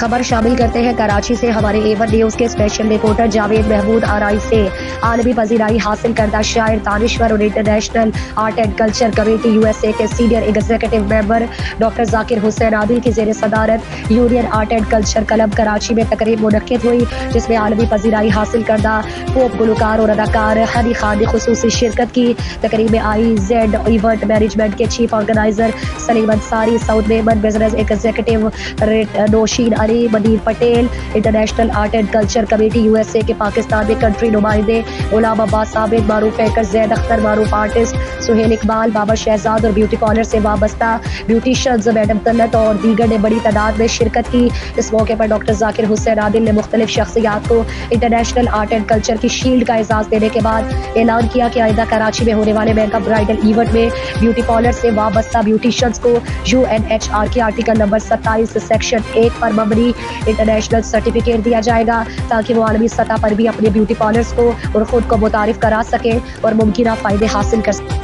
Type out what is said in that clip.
خبر شامل کرتے ہیں کراچی سے ہمارے A1 نیوز کے اسپیشل رپورٹر جاوید محمود آرائی سے۔ عالمی پذیرائی حاصل کردہ شاعر دانشور اور international art and culture committee USA کے سینئر ایگزیکٹو ممبر ڈاکٹر ذاکر حسین عادل کی زیر صدارت union art and culture club Karachi میں تقریب منعقد ہوئی، جس میں عالمی پذیرائی حاصل کردہ پوپ گلوکار اور اداکار ہنی خان نے خصوصی شرکت کی۔ تقریب میں IZ ایونٹ مینجمنٹ کے chief organiser Salim Ansari, south Memon business executive Nausheen Ali, Munir Patel, international art and culture committee USA کے پاکستان میں کنٹری نمائندے غلام عباس عابد، معروف اینکر زید اختر، معروف آرٹسٹ سہیل اقبال، بابا شہزاد اور بیوٹی پارلر سے وابستہ بیوٹیشنز میڈم طلت اور دیگر نے بڑی تعداد میں شرکت کی۔ اس موقع پر ڈاکٹر ذاکر حسین عادل نے مختلف شخصیات کو انٹرنیشنل آرٹ اینڈ کلچر کی شیلڈ کا اعزاز دینے کے بعد اعلان کیا کہ آئندہ کراچی میں ہونے والے میگا برائڈل ایونٹ میں بیوٹی پارلر سے وابستہ بیوٹیشنز کو UNHR کے آرٹیکل نمبر 27 سیکشن 1 پر مبنی انٹرنیشنل سرٹیفکیٹ دیا جائے گا، تاکہ وہ عالمی سطح پر بھی اپنے بیوٹی پارلرز کو اور خود کو متعارف کرا سکیں اور ممکنہ فائدے حاصل کر سکیں۔